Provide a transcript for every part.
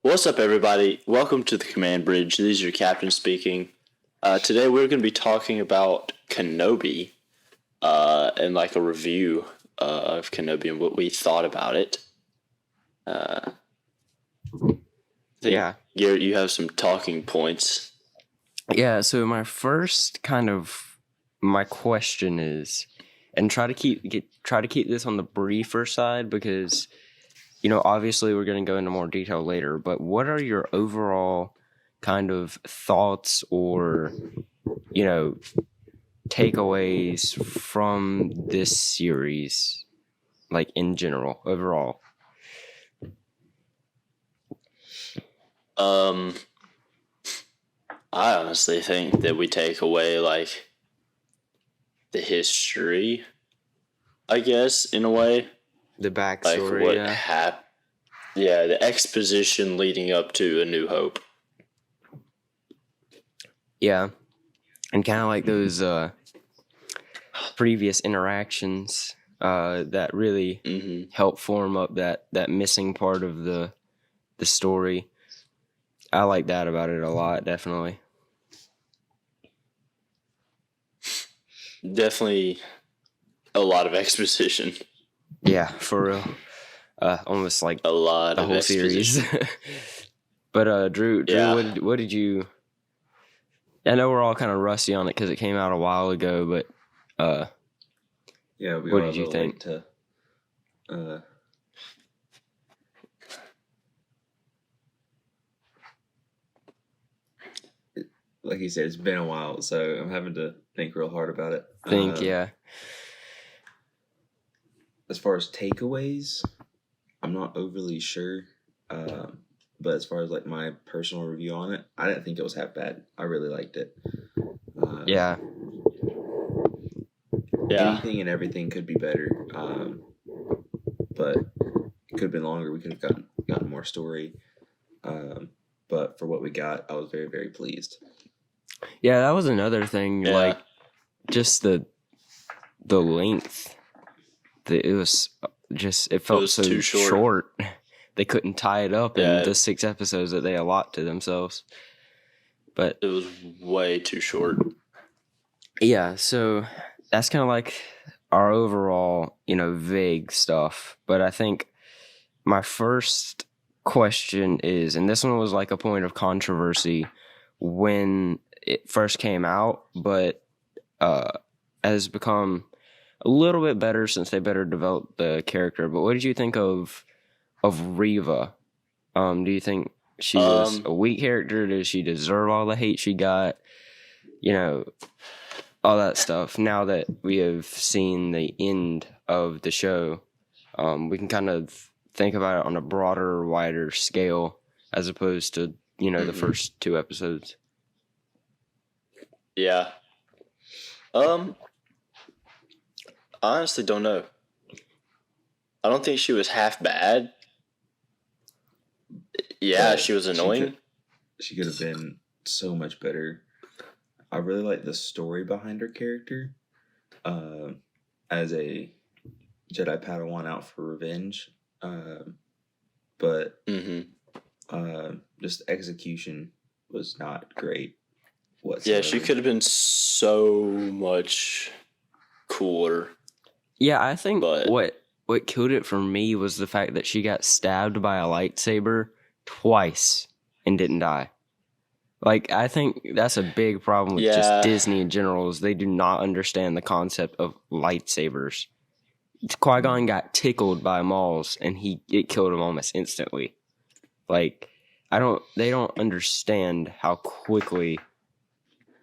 What's up, everybody? Welcome to the Command Bridge. This is your captain speaking. Today we're going to be talking about Kenobi and like a review of Kenobi and what we thought about it. Yeah. Garrett, you have some talking points. Yeah, so my question is, and try to keep this on the briefer side because, obviously we're going to go into more detail later, but what are your overall kind of thoughts or, takeaways from this series, like in general, overall? I honestly think that we take away like the history, I guess, in a way. The backstory, like what happened. Yeah, the exposition leading up to A New Hope. Yeah, and kind of like those previous interactions that really help form up that missing part of the story. I like that about it a lot, definitely. Definitely a lot of exposition. Yeah, for real. Almost like a lot the of whole series. But Drew, yeah. what did you? I know we're all kind of rusty on it because it came out a while ago, but what did you think? Like you said, it's been a while, so I'm having to think real hard about it. Yeah. As far as takeaways, I'm not overly sure. But as far as like my personal review on it, I didn't think it was half bad. I really liked it. Yeah. Anything and everything could be better. But it could have been longer. We could have gotten more story. But for what we got, I was very, very pleased. Yeah, that was another thing. Yeah. Like, just the length. It felt so too short. They couldn't tie it up in the 6 episodes that they allot to themselves. But it was way too short. Yeah, so that's kind of like our overall, vague stuff. But I think my first question is, and this one was like a point of controversy when it first came out, but has become a little bit better since they better developed the character. But what did you think of Reva? Do you think she was a weak character? Did she deserve all the hate she got? All that stuff. Now that we have seen the end of the show, we can kind of think about it on a broader, wider scale as opposed to, the first 2 episodes. Yeah. I honestly don't know. I don't think she was half bad. Yeah, she was annoying. She could have been so much better. I really like the story behind her character. As a Jedi Padawan out for revenge. But just execution was not great whatsoever. Yeah, she could have been so much cooler. Yeah, I think what killed it for me was the fact that she got stabbed by a lightsaber twice and didn't die. Like, I think that's a big problem with just Disney in general is they do not understand the concept of lightsabers. Qui-Gon got tickled by Mauls and it killed him almost instantly. Like, they don't understand how quickly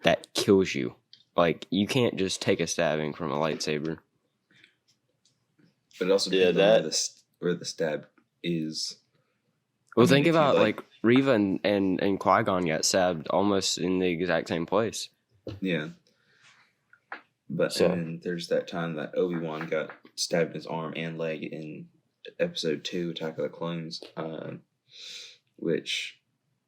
that kills you. Like, you can't just take a stabbing from a lightsaber. But it also depends on where the stab is. Well, think about like Reva and Qui-Gon got stabbed almost in the exact same place. Yeah. But and then there's that time that Obi-Wan got stabbed in his arm and leg in episode 2, Attack of the Clones, which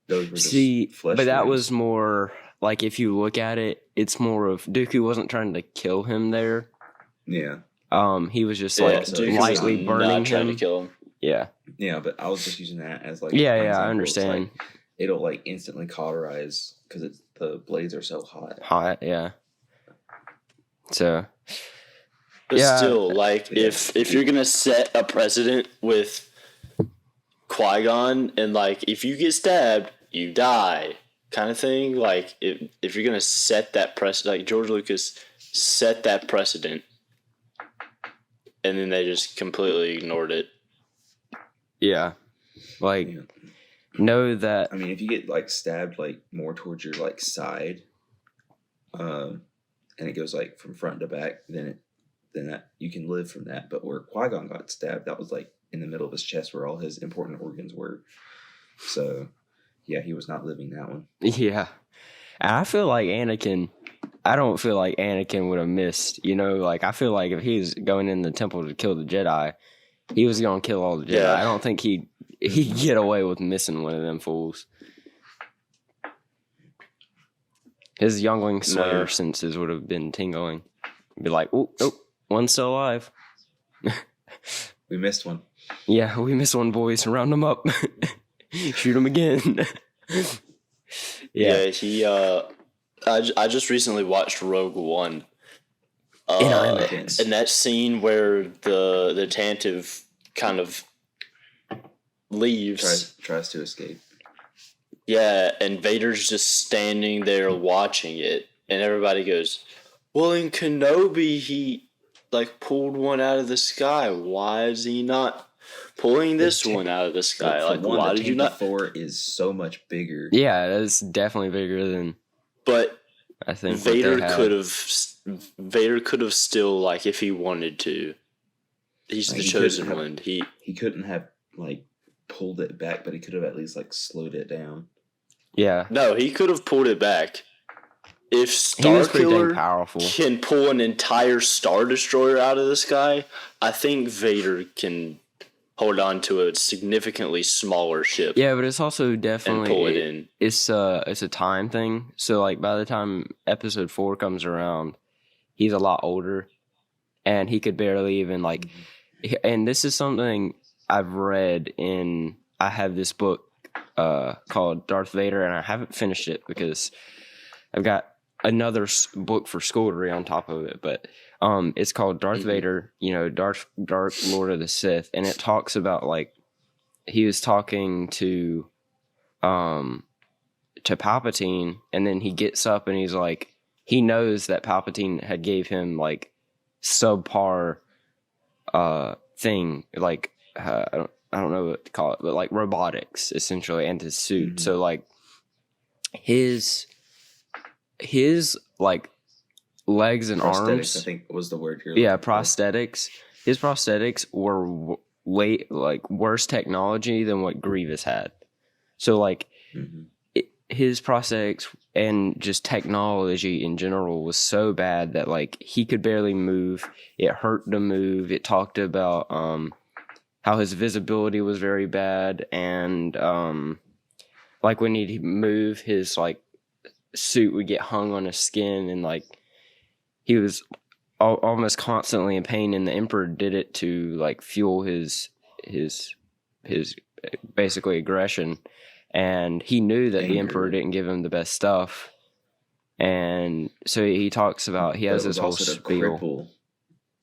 those were just flesh but that wounds. Was more like, if you look at it, it's more of Dooku wasn't trying to kill him there. Yeah. He was just lightly burning him. Trying to kill him. Yeah. Yeah, but I was just using that as like Yeah, an I example. understand. It's like, it'll like instantly cauterize because the blades are so hot. Hot, yeah. So, But still, like, Yeah. if you're gonna set a precedent with Qui-Gon, and like, if you get stabbed, you die, kind of thing. Like, if you're gonna set that precedent, like George Lucas set that precedent, and then they just completely ignored it. yeah, like, know that. I mean, if you get like stabbed like more towards your like side, and it goes like from front to back, then that you can live from that. But where Qui-Gon got stabbed, that was like in the middle of his chest where all his important organs were. So, yeah, he was not living that one. Yeah. And I feel like I don't feel like Anakin would have missed, like I feel like if he's going in the temple to kill the Jedi, he was going to kill all the Jedi. Yeah. I don't think he'd get away with missing one of them fools. His youngling slayer senses would have been tingling. Be like, oh, one's still alive. We missed one. Yeah, we missed one, boys. Round him up. Shoot him again. Yeah, he. I just recently watched Rogue One. In and that scene where the Tantive kind of leaves, tries to escape. Yeah, and Vader's just standing there watching it, and everybody goes, "Well, in Kenobi, he like pulled one out of the sky. Why is he not pulling this one out of the sky? Like, why did you not?" 4 is so much bigger. Yeah, that's definitely bigger than. But I think Vader could have still, like, if he wanted to. He's the chosen one. He couldn't have like pulled it back, but he could have at least like slowed it down. Yeah. No, he could have pulled it back. If Starkiller can pull an entire Star Destroyer out of the sky, I think Vader can hold on to a significantly smaller ship. Yeah, but it's also definitely pull it in. It's a time thing. So like by the time Episode 4 comes around, he's a lot older, and he could barely even like. And this is something I've read in. I have this book called Darth Vader, and I haven't finished it because I've got another book for school to read on top of it. But it's called Darth Vader, Dark Lord of the Sith, and it talks about like he was talking to Palpatine, and then he gets up and he's like, he knows that Palpatine had gave him like subpar thing, like I don't know what to call it, but like robotics essentially, and his suit. So like his like legs and arms, I think was the word you're prosthetics. His prosthetics were like worse technology than what Grievous had. So like his prosthetics and just technology in general was so bad that like he could barely move. It hurt to move. It talked about how his visibility was very bad, and like when he'd move, his like suit would get hung on his skin, and like he was almost constantly in pain, and the Emperor did it to like fuel his basically aggression, and he knew that the Emperor didn't give him the best stuff, and so he talks about he has this whole spiel.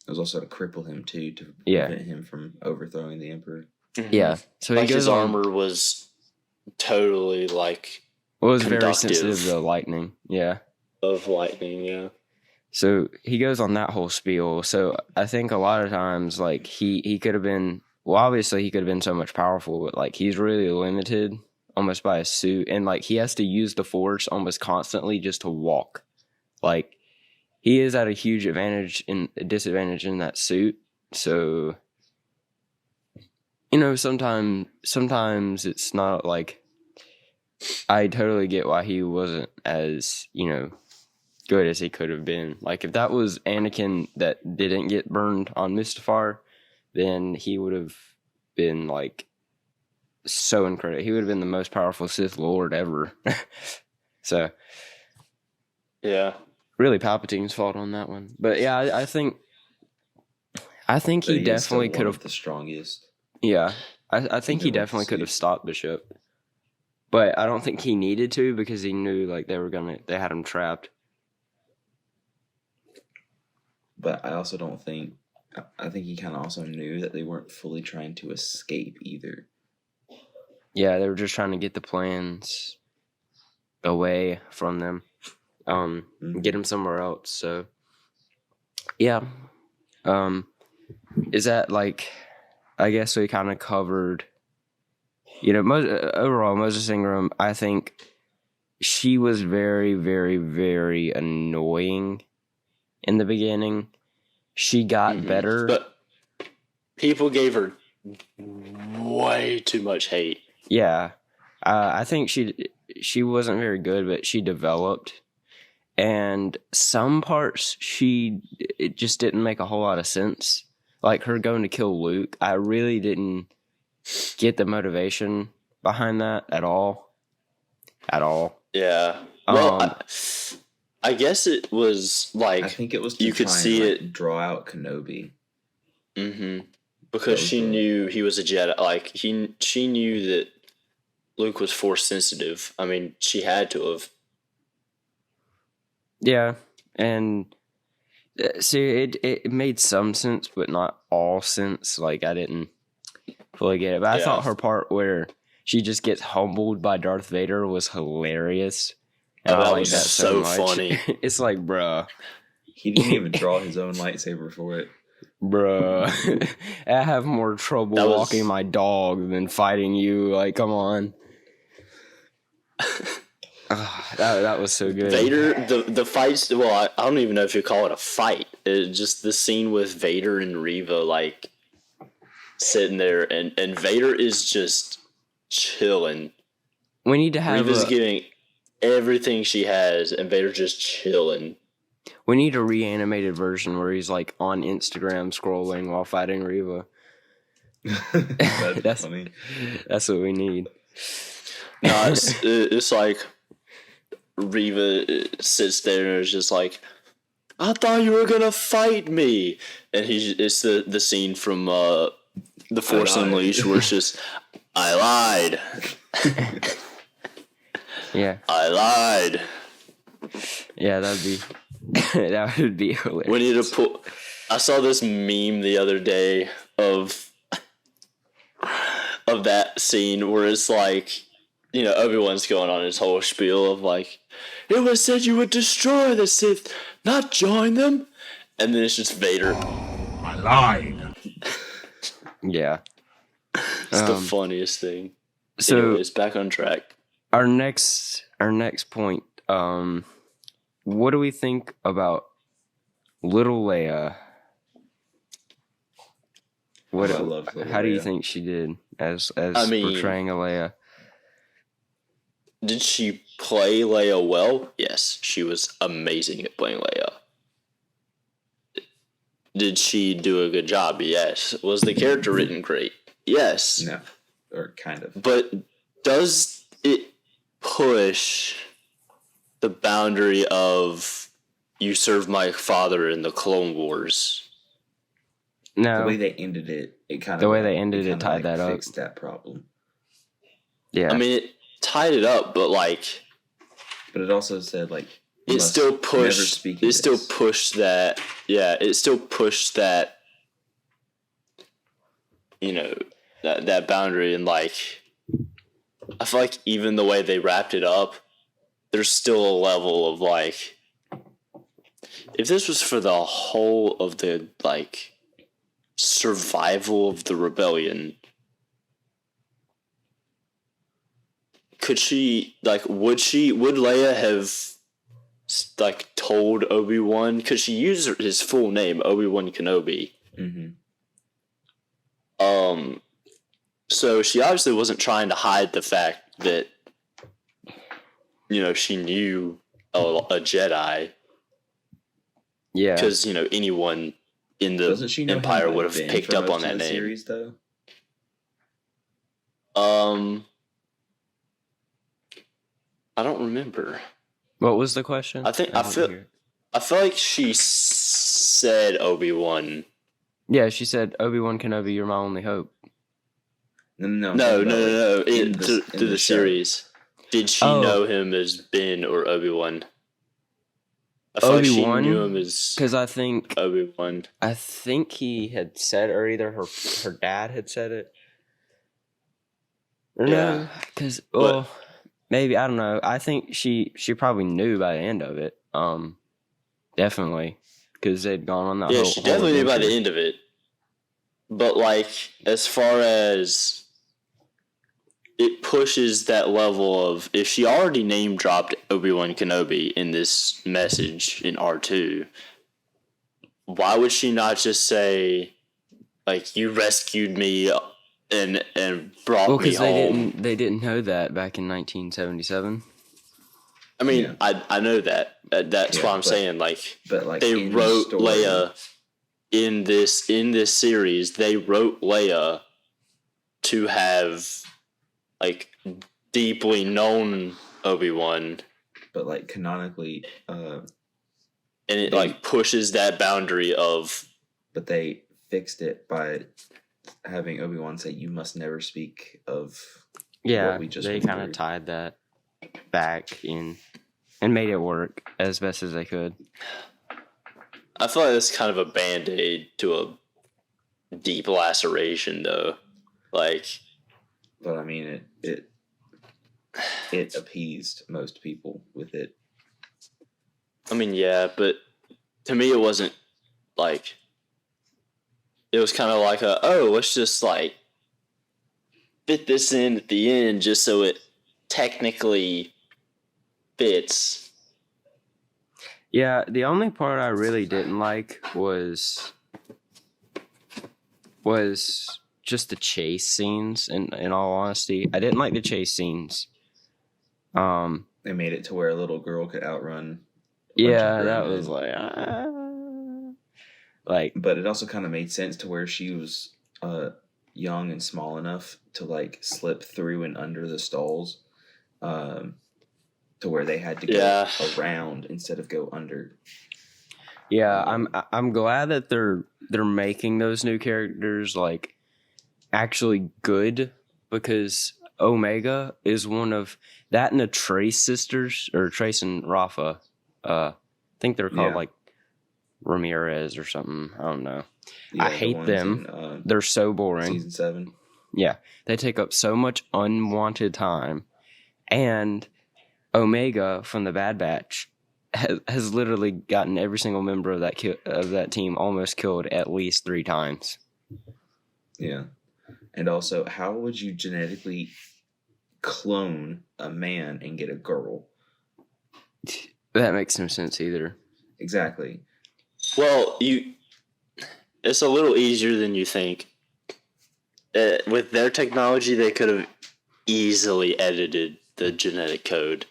It was also to cripple him too, to prevent him from overthrowing the Emperor. Yeah, so like his armor was totally like very sensitive to lightning. Yeah, of lightning. Yeah. So he goes on that whole spiel. So I think a lot of times, like he could have been. Well, obviously he could have been so much powerful, but like he's really limited almost by his suit, and like he has to use the Force almost constantly just to walk. Like he is at a huge disadvantage in that suit. So sometimes it's not like. I totally get why he wasn't as good as he could have been. Like if that was Anakin that didn't get burned on Mustafar, then he would have been like so incredible. He would have been the most powerful Sith Lord ever. So yeah, really Palpatine's fault on that one. But yeah, I think he definitely could have the strongest. Yeah, I think he Either way, definitely could have Steve. stopped the ship, but I don't think he needed to because he knew like they had him trapped. But I also don't think. I think he kind of also knew that they weren't fully trying to escape either. Yeah, they were just trying to get the plans away from them, get them somewhere else. So, yeah, is that like? I guess we kind of covered. Overall, Moses Ingram, I think she was very, very, very annoying in the beginning. She got better, but people gave her way too much hate. Yeah, I think she wasn't very good, but she developed. And some parts it just didn't make a whole lot of sense. Like her going to kill Luke, I really didn't get the motivation behind that at all. At all. Yeah. Well, I guess it was like I think it was you could see it draw out Kenobi. Because she knew he was a Jedi. Like she knew that Luke was force sensitive. I mean, she had to have. Yeah, and see, it made some sense, but not all sense. Like I didn't fully get it. But I thought her part where she just gets humbled by Darth Vader was hilarious. And that was so funny. It's like, bruh. He didn't even draw his own lightsaber for it. Bruh. I have more trouble walking my dog than fighting you. Like, come on. That was so good. Vader, the fights, well, I don't even know if you call it a fight. It's just the scene with Vader and Reva, like, sitting there, and Vader is just chilling. We need to have Reva's giving everything she has, and Vader's just chilling. We need a reanimated version where he's, like, on Instagram scrolling while fighting Reva. That's funny. That's what we need. No, it's like Reva sits there and is just like, I thought you were gonna fight me, and it's the scene from The Force Unleashed where it's just, I lied. Yeah, I lied. Yeah, that would be hilarious. We need to put. I saw this meme the other day of that scene where it's like, Obi-Wan's going on his whole spiel of like, it was said you would destroy the Sith, not join them. And then it's just Vader. I lied. Yeah. It's the funniest thing. So anyways, back on track. Our next point, what do we think about little Leia? I love little how Leia. do you think she did as portraying a Leia? Did she play Leia well? Yes, she was amazing at playing Leia. Did she do a good job? Yes. Was the character written great? Yes. No, or kind of. But does it push the boundary of you served my father in the Clone Wars? No. The way they ended it, it tied that up. Fixed that problem. Yeah. I mean, it tied it up, but But it also said it still pushed. It still pushed that. Yeah, it still pushed that. That boundary, and I feel like even the way they wrapped it up, there's still a level of if this was for the whole of the survival of the rebellion, could she would Leia have told Obi-Wan, because she used his full name, Obi-Wan Kenobi. Mm-hmm. So she obviously wasn't trying to hide the fact that she knew a Jedi. Yeah, because anyone in the Empire would have picked up on that name. Series, though? I don't remember. What was the question? I feel like she said Obi-Wan. Yeah, she said, Obi-Wan Kenobi, you're my only hope. No. Through the series, did she know him as Ben or Obi-Wan? I feel like she knew him as because I think Obi-Wan. I think he had said, or either her dad had said it. Or no, because maybe I don't know. I think she probably knew by the end of it. Definitely, because they'd gone on that. Yeah, she definitely knew by the end of it. But like, as far as it pushes that level of, if she already name dropped Obi-Wan Kenobi in this message in R2, why would she not just say, like, you rescued me and brought me home? Because they didn't know that back in 1977. I mean, I know that. That's why I'm saying, like, they wrote Leia in this series. They wrote Leia to have, like, deeply known Obi-Wan, but like canonically, and it like pushes that boundary of. But they fixed it by having Obi-Wan say, "You must never speak of." Yeah, they kind of tied that back in and made it work as best as they could. I feel like that's kind of a band-aid to a deep laceration, though. Like, but I mean, it appeased most people with it. I mean, yeah, but to me, it wasn't like. It was kind of like let's just like fit this in at the end just so it technically fits. Yeah, the only part I really didn't like was just the chase scenes. In all honesty, I didn't like the chase scenes. They made it to where a little girl could outrun. Yeah, that was like. But it also kind of made sense to where she was young and small enough to like slip through and under the stalls, to where they had to go around instead of go under. Yeah, I'm glad that they're making those new characters like actually good, because Omega is one of that, and the Trace sisters, or Trace and Rafa. I think they're called like Ramirez or something. I don't know. Yeah, I hate them. They're so boring. Season 7. Yeah, they take up so much unwanted time, and Omega from the Bad Batch has literally gotten every single member of that team almost killed at least 3 times. Yeah. And also, how would you genetically clone a man and get a girl? That makes no sense either. Exactly. Well, it's a little easier than you think. With their technology, they could have easily edited the genetic code.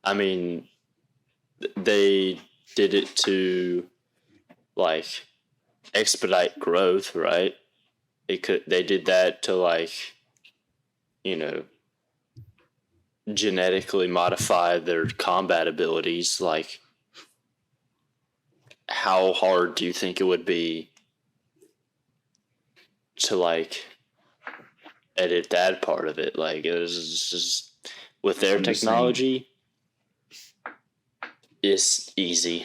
I mean, they did it to, like, expedite growth, right? They did that to, like, genetically modify their combat abilities. Like, how hard do you think it would be to, like, edit that part of it? Like, it was just, with their technology, it's easy.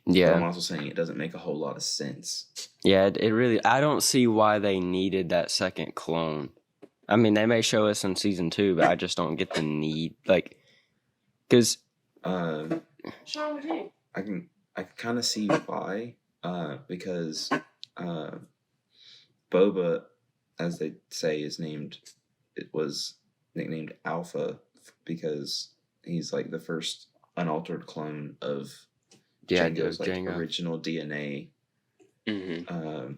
Yeah. But I'm also saying it doesn't make a whole lot of sense. Yeah, it really, I don't see why they needed that second clone. I mean, they may show us in season 2, but I just don't get the need. Like, because I can kind of see why. Because Boba, as they say, was nicknamed Alpha because he's like the first unaltered clone of Jango's like original DNA. Mm-hmm.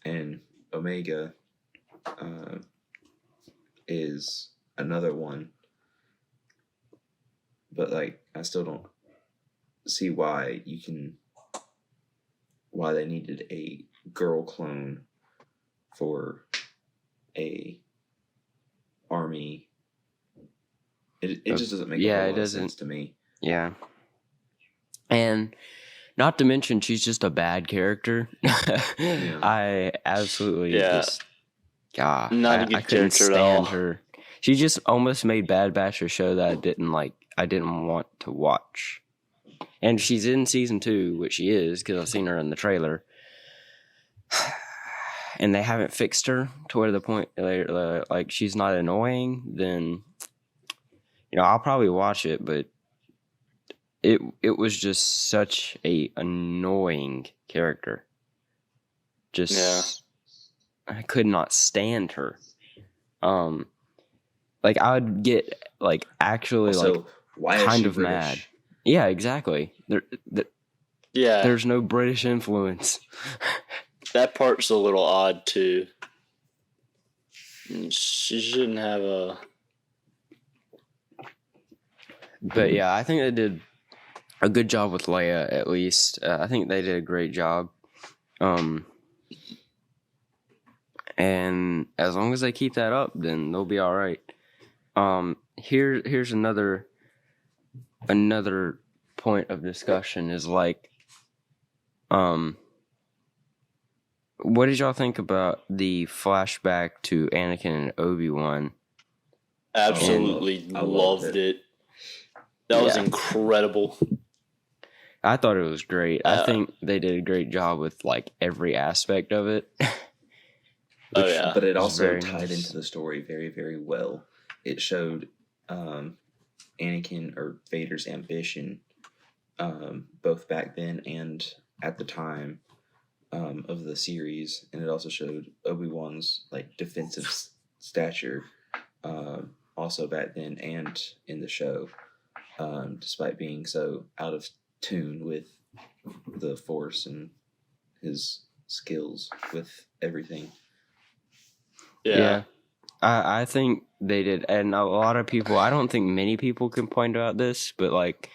And Omega is another one, but like I still don't see why they needed a girl clone for a army. It just doesn't make a lot of sense to me. Yeah. And not to mention, she's just a bad character. Yeah. I absolutely God, Not a good I couldn't character at all. stand her. She just almost made Bad Batch a show that I didn't like. I didn't want to watch. And she's in season 2, which she is because I've seen her in the trailer. And they haven't fixed her to where the point like she's not annoying. Then I'll probably watch it, but it was just such a annoying character. Just I could not stand her. Like I would get like actually Also, like why is kind she of British? mad. Yeah, exactly. Yeah, There's no British influence. that part's a little odd too. She shouldn't have a. But yeah, I think they did a good job with Leia. At least I think they did a great job. And as long as they keep that up, then they'll be all right. Here's another point of discussion is like, what did y'all think about the flashback to Anakin and Obi-Wan? Absolutely I loved it. That was incredible. I thought it was great. I think they did a great job with like every aspect of it. But it also tied nice. into the story very, very well. It showed Anakin or Vader's ambition, both back then and at the time of the series, and it also showed Obi-Wan's like defensive stature, also back then and in the show, despite being so out of tune with the Force and his skills with everything. Yeah. I think they did, and a lot of people, I don't think many people complained about this, but like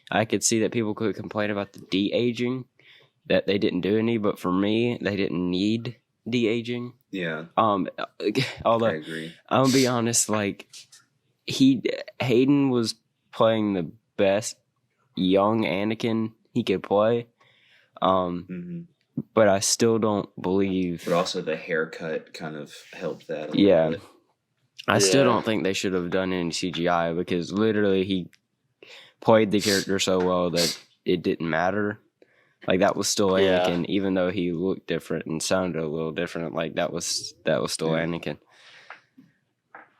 I could see that people could complain about the de-aging, that they didn't do any, but for me, they didn't need de-aging. Yeah. Although I agree. I'm gonna be honest, like Hayden was playing the best young Anakin he could play. But I still don't believe. But also the haircut kind of helped that a little bit. I still don't think they should have done any CGI because literally he played the character so well that it didn't matter. Like that was still Anakin, even though he looked different and sounded a little different. Like that was still Anakin.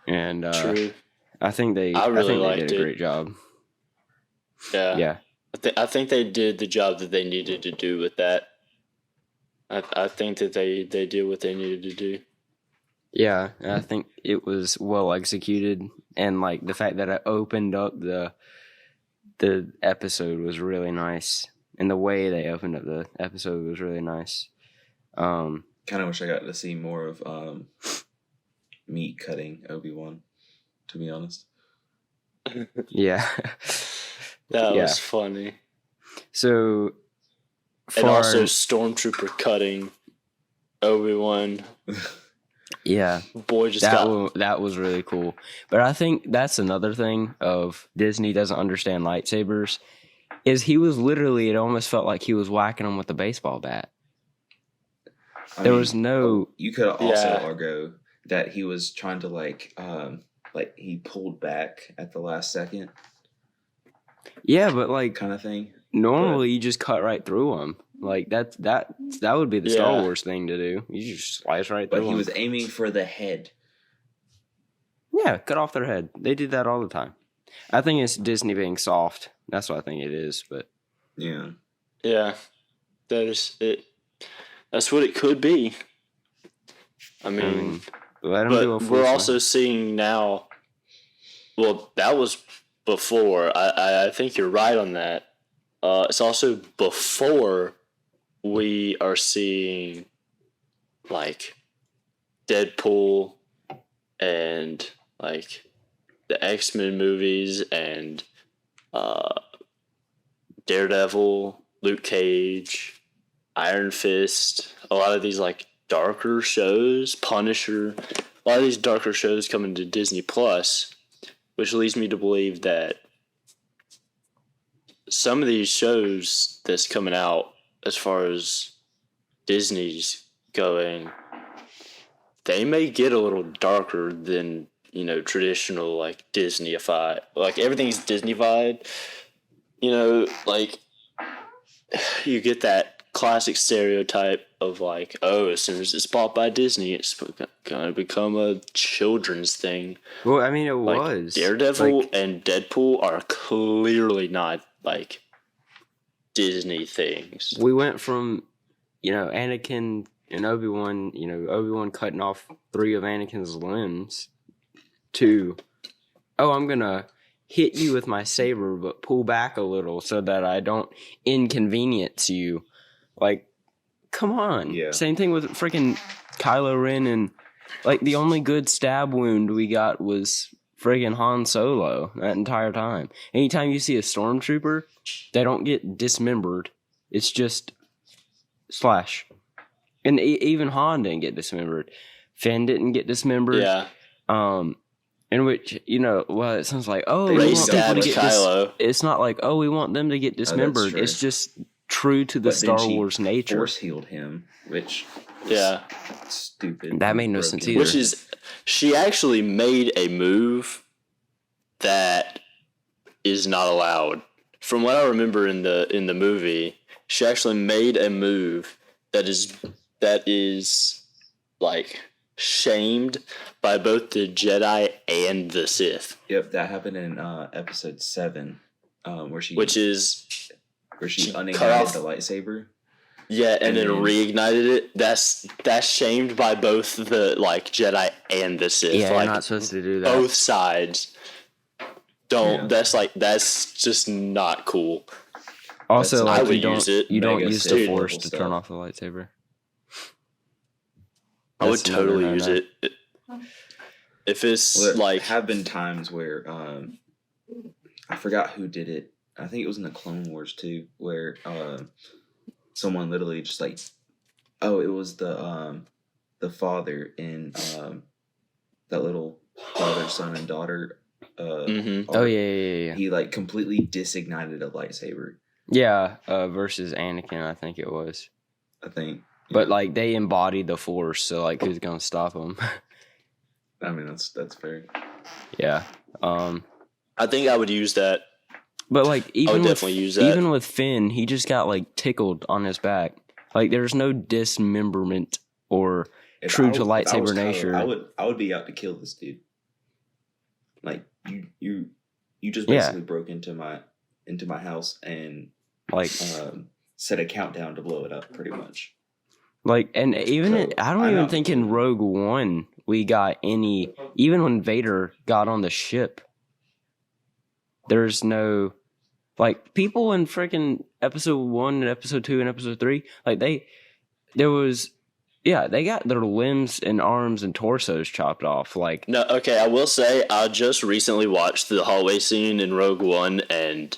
And True. I think they did a great job. Yeah. I think they did the job that they needed to do with that. I think that they did what they needed to do. Yeah, and I think it was well executed, and like the fact that it opened up the episode was really nice, and the way they opened up the episode was really nice. Kind of wish I got to see more of meat cutting Obi-Wan, to be honest. Yeah, that was funny. So. And also Stormtrooper cutting Obi-Wan. Yeah. Boy just that was really cool. But I think that's another thing of Disney doesn't understand lightsabers is he was literally, it almost felt like he was whacking them with a baseball bat. There was no... You could also argue that he was trying to like he pulled back at the last second. Yeah, but like... kind of thing. Normally, you just cut right through them. Like that would be the Star Wars thing to do. You just slice right through them. But he was aiming for the head. Yeah, cut off their head. They did that all the time. I think it's Disney being soft. That's what I think it is. But yeah, that is it. That's what it could be. I mean let them do a full we're also seeing now. Well, that was before. I think you're right on that. It's also before we are seeing like Deadpool and like the X-Men movies and Daredevil, Luke Cage, Iron Fist, a lot of these like darker shows, Punisher, a lot of these darker shows coming to Disney Plus, which leads me to believe that some of these shows that's coming out as far as Disney's going, they may get a little darker than, you know, traditional, like, Disney-ified. Like, everything's Disney-fied. You know, like, you get that classic stereotype of, like, oh, as soon as it's bought by Disney, it's going to become a children's thing. Well, I mean, it Like, was. Daredevil Like, and Deadpool are clearly not, like, Disney things. we went from, you know, Anakin and Obi-Wan, you know, Obi-Wan cutting off 3 of Anakin's limbs to, oh, I'm going to hit you with my saber, but pull back a little so that I don't inconvenience you. Like, come on. Yeah. Same thing with freaking Kylo Ren, and, like, the only good stab wound we got was friggin' Han Solo that entire time. Anytime you see a stormtrooper, they don't get dismembered. It's just slash. And even Han didn't get dismembered. Finn didn't get dismembered. Yeah. In which, you know, well, it sounds like, oh, They we Ray want people to stabs get Kylo. it's not like, oh, we want them to get dismembered. true. It's just true to the But then Star she Wars nature. Force healed him, which was Yeah. stupid. That made no sense either. Which is, she actually made a move that is not allowed. From what I remember in the movie, she actually made a move that is like shamed by both the Jedi and the Sith. Yep, that happened in episode 7, where she She cut unignited off the lightsaber. Yeah, and then then- reignited it. That's shamed by both the like Jedi and the Sith. Yeah, like, you're not supposed to do that. both sides don't. Yeah. That's just not cool. Also, I like, would you don't use it. you don't Mega use the Sith Force level to stuff. turn off the lightsaber. I would That's another totally no-no. use it. If it's Well, there like have been times where I forgot who did it. I think it was in the Clone Wars too, where someone literally just like, oh, it was the father in that little father, son, and daughter. Mhm. Oh yeah. He like completely disignited a lightsaber. Yeah, versus Anakin, I think it was. I think, But like they embodied the Force, so like who's gonna stop them? I mean that's fair. Yeah. I think I would use that. But like even with, definitely use that. even with Finn, he just got like tickled on his back. Like there's no dismemberment or If true I to was- if I lightsaber was Kylo, nature. I would be out to kill this dude. Like you just Yeah. basically broke into my house and like set a countdown to blow it up, pretty much. and even So, I don't I even know. think in Rogue One we got any. Even when Vader got on the ship, there's no like people in freaking episode 1 and episode 2 and episode 3. Like they got their limbs and arms and torsos chopped off. Like No, okay. I will say I just recently watched the hallway scene in Rogue One, and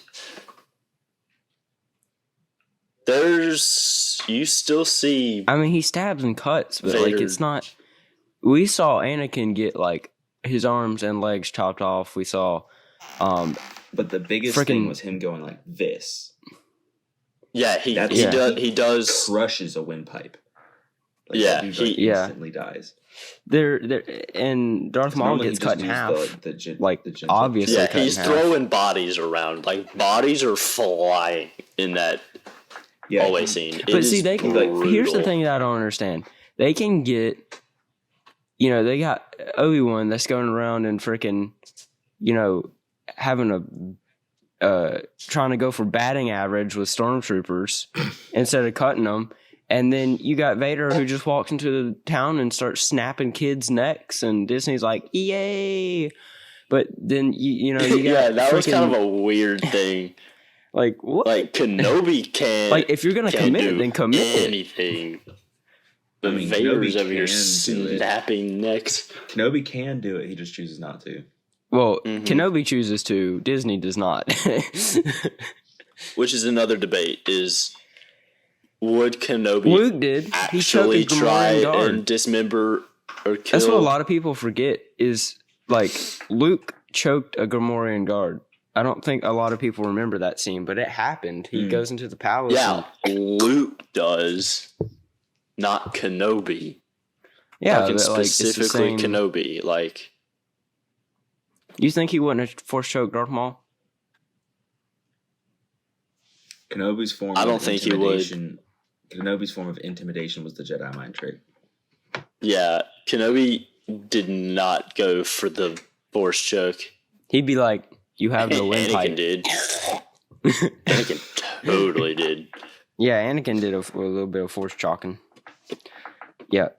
you still see. I mean, he stabs and cuts, but like Vader. it's not. We saw Anakin get like his arms and legs chopped off. We saw, But the biggest Frickin- thing was him going like this. Yeah, he That's- does. Crushes a windpipe. Like, Yeah, that dude, like, yeah. instantly dies. there, and Darth Maul Normally he gets just cut in used half. the gentle- obviously. Yeah, cut in he's half. throwing bodies around. Like bodies are flying in that Yeah, hallway scene. It But see, is they can. like, Here's the brutal. thing that I don't understand. They can get, they got Obi-Wan that's going around and freaking, having trying to go for batting average with stormtroopers instead of cutting them. And then you got Vader who just walks into the town and starts snapping kids' necks, and Disney's like, "Yay!" But then you got Yeah, that was kind freaking- of a weird thing. like what? Like Kenobi can't. Like, if you're gonna can't commit, do then commit. anything. But I mean, Vader's Kenobi over here can do it. snapping necks. Kenobi can do it. He just chooses not to. Well, Mhm. Kenobi chooses to. Disney does not. Which is another debate: is would Kenobi Luke did. He choked actually a try Gamorrean guard. and dismember or kill? That's what a lot of people forget is, like, Luke choked a Gamorrean guard. I don't think a lot of people remember that scene, but it happened. He goes into the palace. Yeah, Luke does, not Kenobi. Yeah, Talking but, like, it's the specifically same- Kenobi. Like, You think he wouldn't have force choked Darth Maul? Kenobi's form. I don't of think he would. intimidation- Kenobi's form of intimidation was the Jedi mind trick. yeah, Kenobi did not go for the force choke. He'd be like, "You have the Anakin windpipe." did. Anakin totally did. Yeah, Anakin did a little bit of force chalking. Yeah.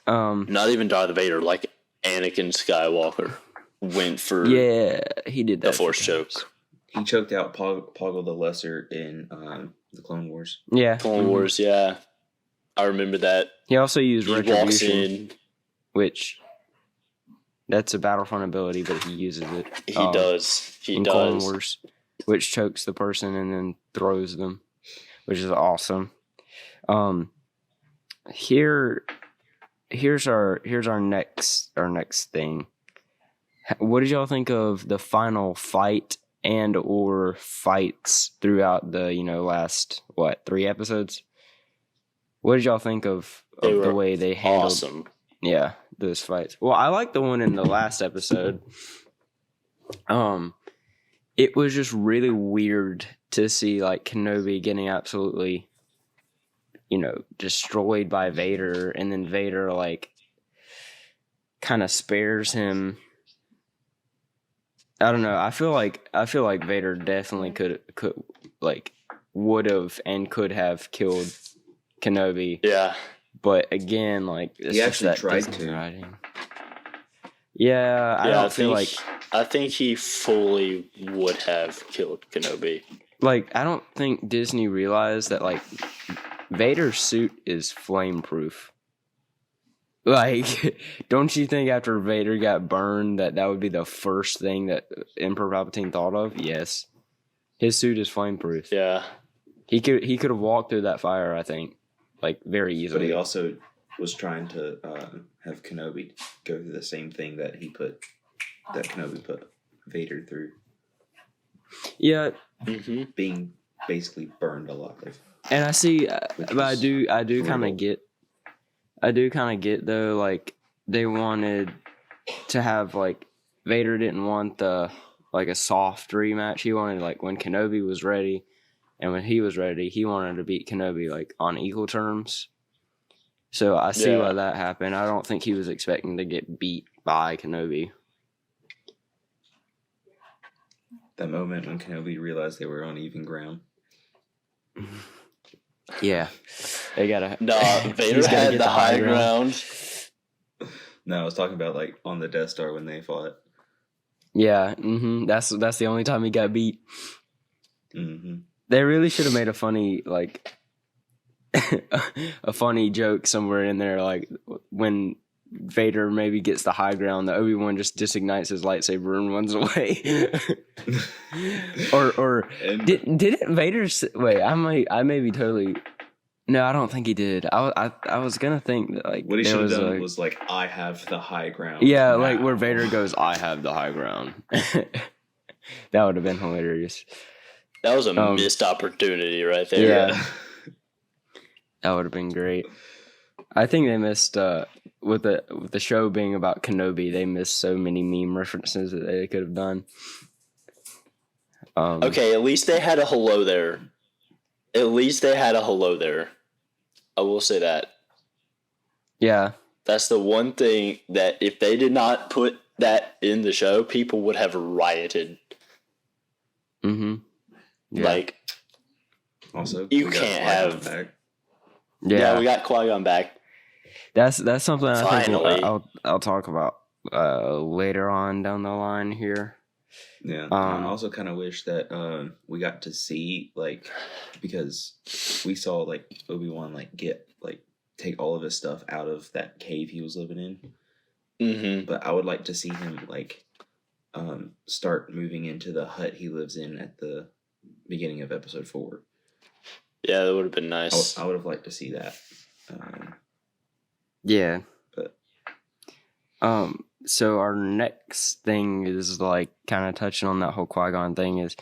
Not even Darth Vader, like Anakin Skywalker went for Yeah, he did that. the force choke. He choked out Poggle the Lesser in the Clone Wars. Yeah. Clone Wars, yeah. I remember that. He also used He walks retribution, in. which that's a Battlefront ability, but he uses it. He does. He in Clone does. Wars, which chokes the person and then throws them, which is awesome. Here's our next thing. What did y'all think of the final fight and or fights throughout the last 3 episodes? What did y'all think of the way they handled Awesome. Yeah, those fights. Well, I like the one in the last episode. It was just really weird to see like Kenobi getting absolutely, destroyed by Vader, and then Vader like kind of spares him. I don't know. I feel like Vader definitely could would have and could have killed Kenobi. Yeah. But again, like it's He just actually that tried Disney to. writing. Yeah, I don't feel like I think he fully would have killed Kenobi. I don't think Disney realized that like Vader's suit is flame proof. Like, don't you think after Vader got burned that would be the first thing that Emperor Palpatine thought of? Yes, his suit is flame proof. Yeah. He could have walked through that fire, I think, like very easily. But he also was trying to have Kenobi go through the same thing that Kenobi put Vader through. Yeah, Mm-hmm. Being basically burned alive. and I see, but I do kind of get. I do kind of get though, like they wanted to have like Vader didn't want the like a soft rematch. He wanted like when Kenobi was ready, and when he was ready, he wanted to beat Kenobi like on equal terms. So I see why that happened. I don't think he was expecting to get beat by Kenobi. That moment when Kenobi realized they were on even ground. Yeah, they gotta. Vader had the high ground. No, I was talking about like on the Death Star when they fought. Yeah, that's the only time he got beat. Mm-hmm. They really should have made a funny like a funny joke somewhere in there, like when Vader maybe gets the high ground, the Obi-Wan just disignites his lightsaber and runs away. or didn't Vader wait? I may be totally. No, I don't think he did. I was gonna think that, like what he there should have was done was like, I have the high ground. yeah, now. like where Vader goes, I have the high ground. That would have been hilarious. That was a missed opportunity right there. Yeah. That would have been great. I think they missed with the show being about Kenobi. They missed so many meme references that they could have done. Okay, at least they had a hello there. I will say that. Yeah. That's the one thing that if they did not put that in the show, people would have rioted. Mm-hmm. Yeah. Like, Also, you we got can't Qui-Gon have. back. Yeah, we got Qui-Gon back. That's something I think Finally. I'll talk about later on down the line here. Yeah, I also kind of wish that we got to see because we saw like Obi-Wan take all of his stuff out of that cave he was living in. Mm-hmm. But I would like to see him start moving into the hut he lives in at the beginning of episode 4. Yeah, that would have been nice. I would have liked to see that. Yeah. But so our next thing is like kind of touching on that whole Qui-Gon thing is,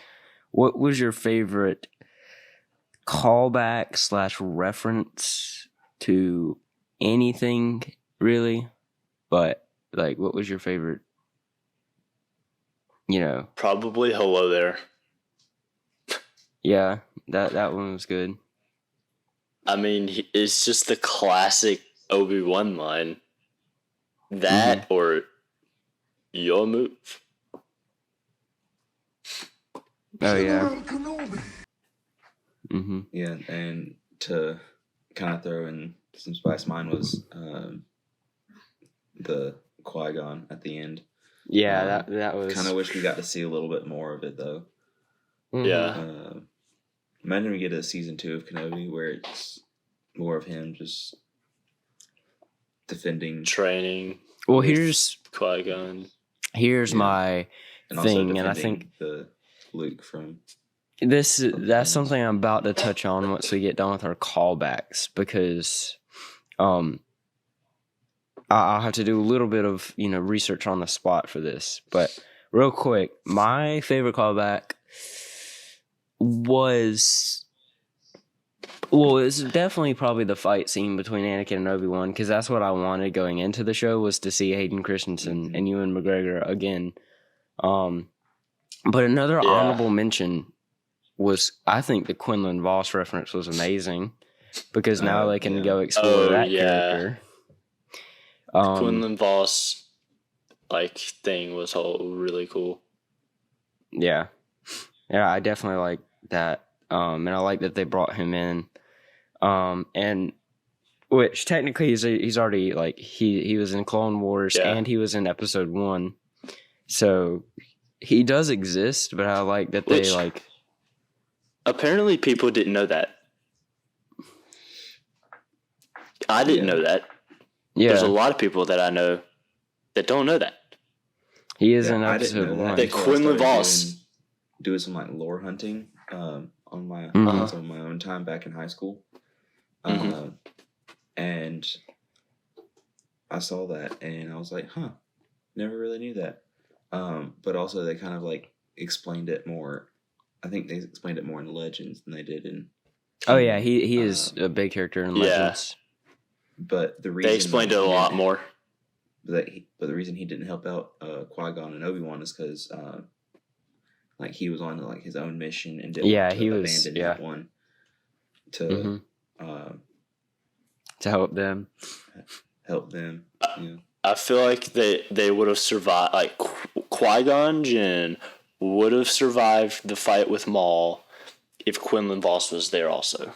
what was your favorite callback / reference to anything really But like, what was your favorite? You know, Probably Hello There. yeah, that one was good. I mean, it's just the classic Obi-Wan line. That or your move. Oh yeah. Obi-Wan Kenobi. Mm-hmm. Yeah, and to kind of throw in some spice, mine was the Qui-Gon at the end. Yeah, that was. Kind of wish we got to see a little bit more of it though. Yeah. Imagine we get a season 2 of Kenobi where it's more of him just defending, Training. Well, here's Qui-Gon. my and also thing, and I defending think the Luke from that's something I'm about to touch on once we get done with our callbacks, because I'll have to do a little bit of research on the spot for this. But real quick, my favorite callback was, well, it's definitely probably the fight scene between Anakin and Obi-Wan, because that's what I wanted going into the show, was to see Hayden Christensen and Ewan McGregor again. But another honorable mention was, I think the Quinlan Voss reference was amazing, because now they can go explore that character. Quinlan Voss thing was all really cool. Yeah, I definitely like that, and I like that they brought him in, and which technically he's already he was in Clone Wars and he was in Episode 1, so he does exist. But I like that they Apparently, people didn't know that. I didn't know that. Yeah, there's a lot of people that I know that don't know that. He is in Episode 1. That Quinlan Voss doing some lore hunting on my own time back in high school, and I saw that and I was like, "Huh, never really knew that." But also they kind of explained it more. I think they explained it more in Legends than they did in. Oh yeah, he is a big character in Legends. But the reason they explained it a lot more. But the reason he didn't help out Qui-Gon and Obi-Wan is because he was on his own mission and didn't want to abandon that one to help them. Yeah. I feel like they would have survived. Qui-Gon Jinn would have survived the fight with Maul if Quinlan Voss was there also.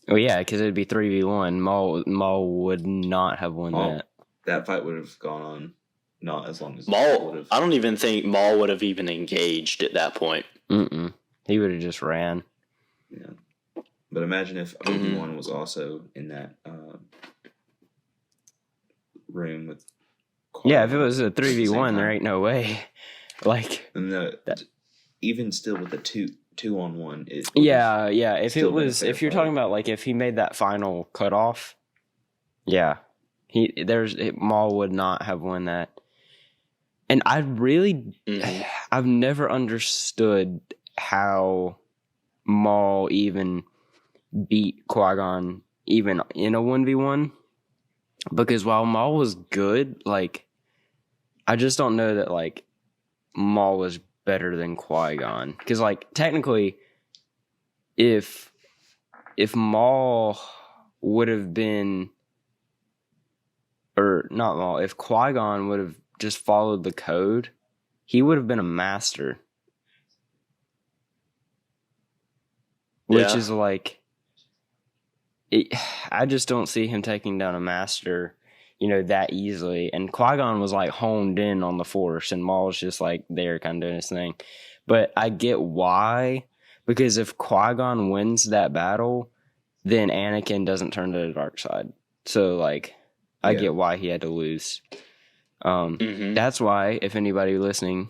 Oh yeah, because it'd be 3v1. Maul would not have won that. That fight would have gone on not as long as Maul would have. I don't even think Maul would have even engaged at that point. He would have just ran. Yeah, but imagine if Obi-Wan was also in that room with. If it was a 3v1, there ain't no way. Even still with the 2-on-1, if it was, if you're talking about if he made that final cutoff, Maul would not have won that. And I really, I've never understood how Maul even beat Qui-Gon even in a 1v1, because while Maul was good, I just don't know that Maul was better than Qui-Gon, because technically if Maul would have been, or not Maul, if Qui-Gon would have just followed the code, he would have been a master, which is I just don't see him taking down a master that easily. And Qui-Gon was honed in on the Force, and Maul's just there kind of doing his thing. But I get why, because if Qui-Gon wins that battle, then Anakin doesn't turn to the dark side. So I get why he had to lose. That's why, if anybody listening,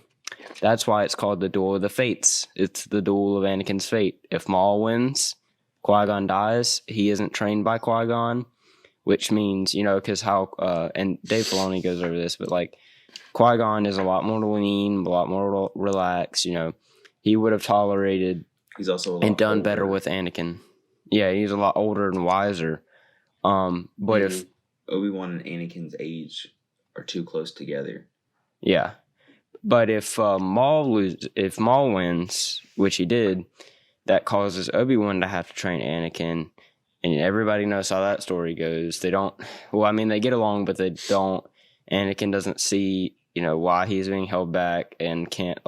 that's why it's called the Duel of the Fates. It's the duel of Anakin's fate. If Maul wins, Qui-Gon dies. He isn't trained by Qui-Gon, which means, because how, and Dave Filoni goes over this, but Qui-Gon is a lot more lean, a lot more relaxed, he would have tolerated he's also a lot and done older. better with Anakin. Yeah, he's a lot older and wiser. But if Obi-Wan and Anakin's age are too close together. Yeah. But if Maul wins, which he did, that causes Obi-Wan to have to train Anakin, and everybody knows how that story goes. They don't. Well, I mean, they get along, but they don't. Anakin doesn't see, why he's being held back and can't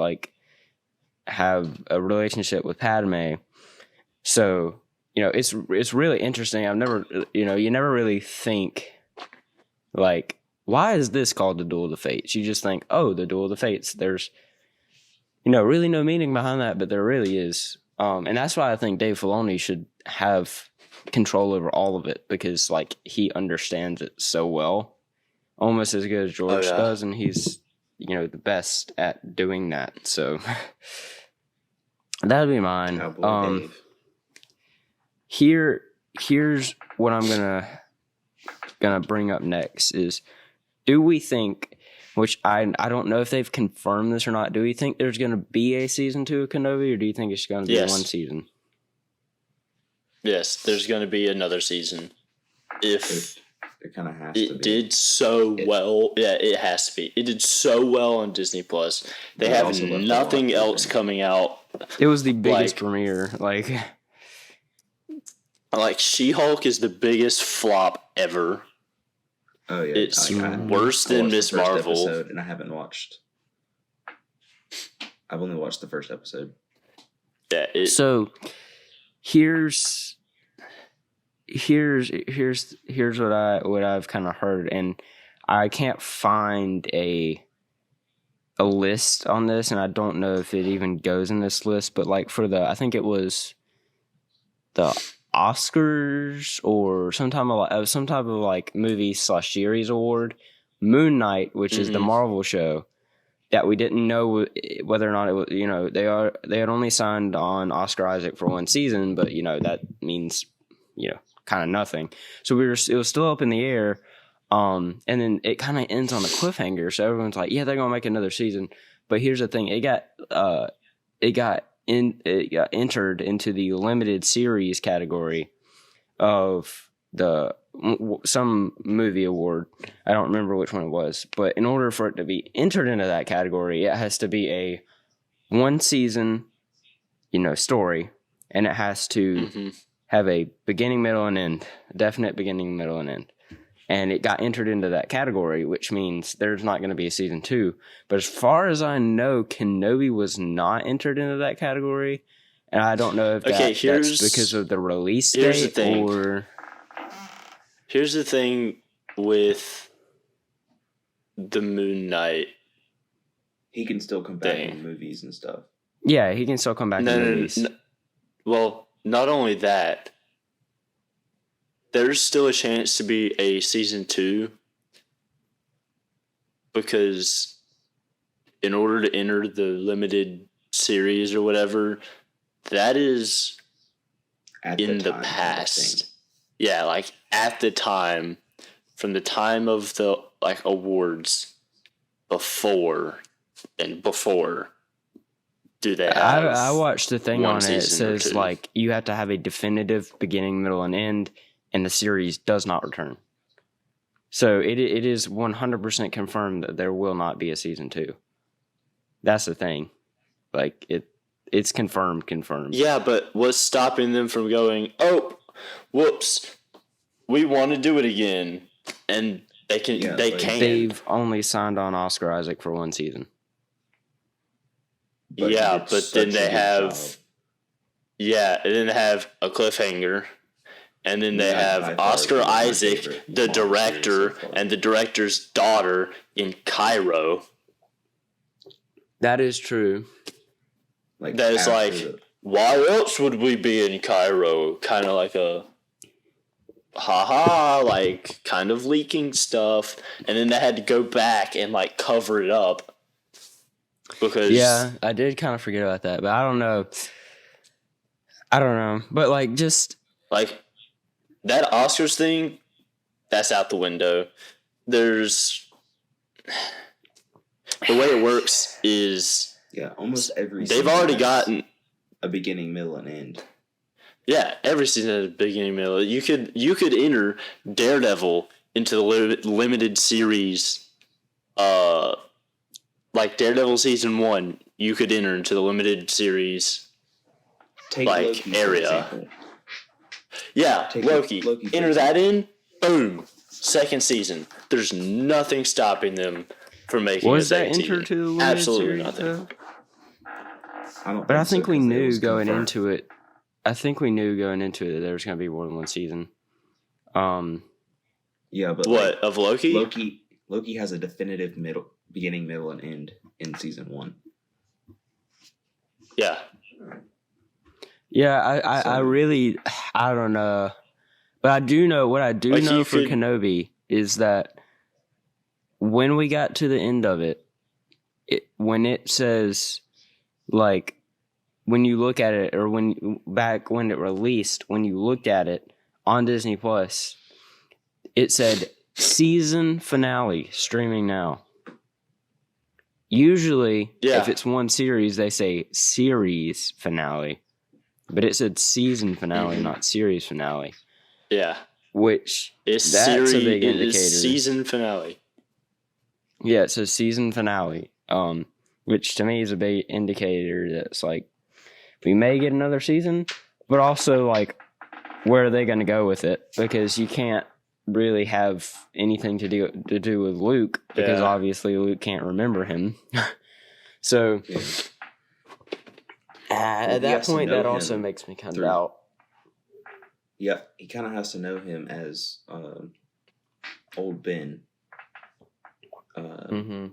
have a relationship with Padme. So, it's really interesting. I've never, you never really think why is this called the Duel of the Fates? You just think, oh, the Duel of the Fates. There's, really no meaning behind that, but there really is. And that's why I think Dave Filoni should have control over all of it, because he understands it so well, almost as good as George does, and he's the best at doing that. So that'd be mine. Dave. Here's what I'm gonna bring up next is, do we think, which I don't know if they've confirmed this or not, do we think there's gonna be a season 2 of Kenobi, or do you think it's gonna be one season? Yes, there's gonna be another season. If it kind of has to be. It did so well. Yeah, it has to be. It did so well on Disney Plus. They have nothing else coming out. It was the biggest premiere. She-Hulk is the biggest flop ever. Oh yeah, it's worse than Miss Marvel. And I haven't watched. I've only watched the first episode. Yeah. So here's what I've kind of heard, and I can't find a list on this, and I don't know if it even goes in this list. But for I think it was the Oscars or some type of movie/series award, Moon Knight, which is the Marvel show that we didn't know whether or not it was. They had only signed on Oscar Isaac for one season, but that means kind of nothing. So it was still up in the air, and then it kind of ends on a cliffhanger. So everyone's like, yeah, they're gonna make another season. But here's the thing: it got entered into the limited series category of some movie award. I don't remember which one it was, but in order for it to be entered into that category, it has to be a one season, story, and it has to have a beginning, middle, and end, a definite beginning, middle, and end. And it got entered into that category, which means there's not going to be a season 2. But as far as I know, Kenobi was not entered into that category. And I don't know if that's because of the release date or... Here's the thing with the Moon Knight. He can still come back in movies and stuff. Yeah, he can still come back in movies. No. Well, not only that, there's still a chance to be a season 2, because in order to enter the limited series or whatever, that is in the past. Yeah, at the time, from the time of the awards, before do they have I watched the thing on it. It says you have to have a definitive beginning, middle, and end, and the series does not return. So it is 100% confirmed that there will not be a season 2. That's the thing. It's confirmed. Yeah, but what's stopping them from going, oh, whoops, we want to do it again, and they can. They've only signed on Oscar Isaac for one season. But then they have, and then they have a cliffhanger, and then they have Oscar Isaac, the director, and the director's daughter in Cairo. That is true. That is why else would we be in Cairo? Kind of like a kind of leaking stuff, and then they had to go back and cover it up. Because I did kind of forget about that, but I don't know. But just that Oscars thing, that's out the window. There's the way it works is almost every they've already gotten a beginning, middle, and end. Yeah, every season has a beginning, middle. You could enter Daredevil into the limited series like Daredevil season 1, you could enter into the limited series Take like Loki, for area. example. Yeah, Take Loki. Loki, for Enter that in, boom. Second season. There's nothing stopping them from making Was a that second enter season. to the limited Absolutely series, nothing. though? But I think we knew going confirmed. into it. I think we knew going into it that there was going to be more than one season. Yeah, but What, like, of Loki? Loki has a definitive beginning, middle, and end in season 1. Yeah. Yeah, I really, I don't know. But I do know, what I do Like, know you for could- Kenobi is that when we got to the end of it, when it says, like, when you look at it, or back when it released, when you looked at it on Disney Plus, it said season finale streaming now. Usually, if it's one series, they say series finale, but it said season finale, not series finale. Yeah. Which It's that's a big indicator. It's season finale. Yeah, it says season finale. Which to me is a big indicator that's like we may get another season, but also like where are they going to go with it? Because you can't really have anything to do with Luke, because obviously Luke can't remember him. So at that point, that also makes me kind of doubt. Yeah, he kind of has to know him as old Ben. I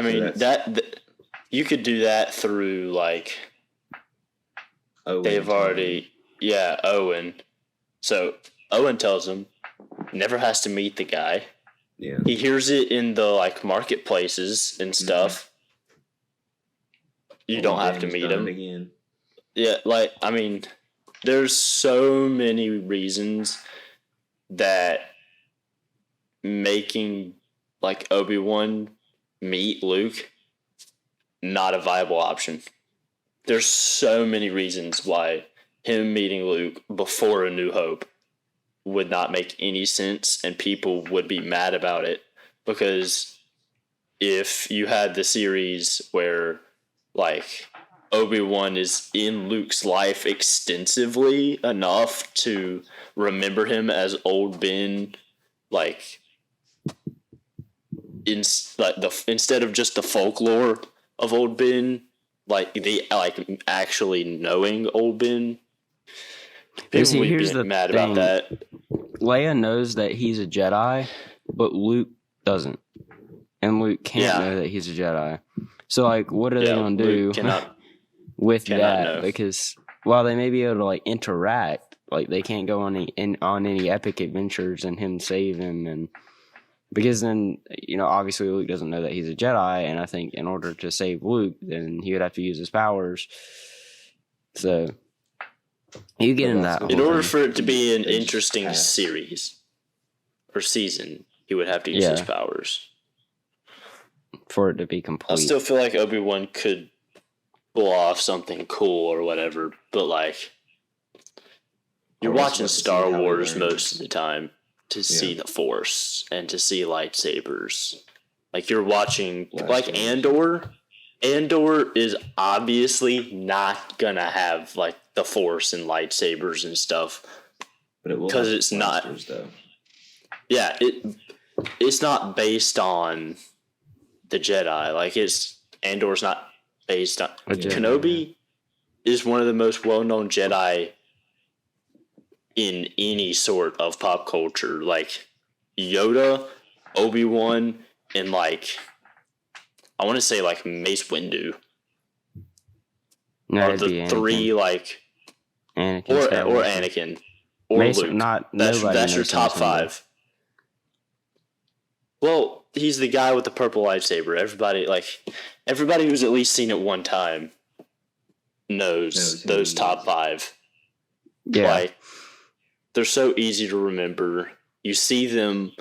mean, that you could do that through, like, Owen they've already, Owen. So Owen tells him, never has to meet the guy. Yeah. He hears it in the, like, marketplaces and stuff. You don't have to meet him. Again. Yeah, like, I mean, there's so many reasons that making, like, Obi-Wan meet Luke not a viable option. There's so many reasons why him meeting Luke before A New Hope would not make any sense, and people would be mad about it, because if you had the series where, like, Obi-Wan is in Luke's life extensively enough to remember him as old Ben, like, instead of just the folklore of old Ben, like actually knowing old Ben. People would be mad about that. Leia knows that he's a Jedi, but Luke doesn't, and Luke can't know that he's a Jedi. So, like, what are they gonna do with that? Know. Because while they may be able to, like, interact, like, they can't go on any epic adventures and him save him, and because then, you know, obviously Luke doesn't know that he's a Jedi, and I think in order to save Luke, then he would have to use his powers. So you get in that. In order for it to be an interesting series or season, he would have to use his powers. For it to be complete. I still feel like Obi-Wan could pull off something cool or whatever, but, like, you're watching Star Wars most of the time to see the Force and to see lightsabers. Like, you're watching, like, Andor. Andor is obviously not gonna have, like, the Force and lightsabers and stuff, but it will, because it's not. Though. Yeah, it's not based on the Jedi. Like, Andor's not based on Kenobi. Is one of the most well-known Jedi in any sort of pop culture. Like, Yoda, Obi-Wan, and, like, I want to say, like, Mace Windu are the three, like, Anakin or Anakin or Mace, Luke. That's your top five. Well, he's the guy with the purple lightsaber. Everybody who's at least seen it one time knows those top five. Yeah. Like, they're so easy to remember. You see them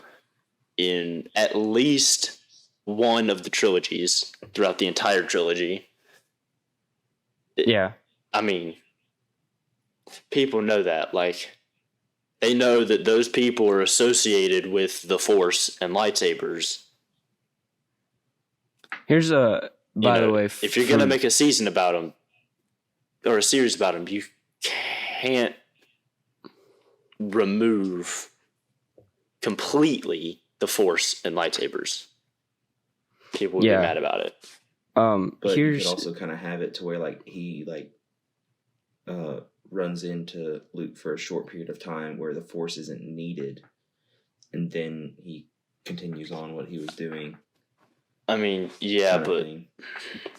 in at least one of the trilogies throughout the entire trilogy. Yeah. I mean, people know that. Like, they know that those people are associated with the Force and lightsabers. Here's a, by the way, if you're going to make a season about him, or a series about him, you can't remove completely the Force and lightsabers. People would be mad about it. But you could also kind of have it to where like he runs into Luke for a short period of time where the Force isn't needed, and then he continues on what he was doing. I mean, yeah, but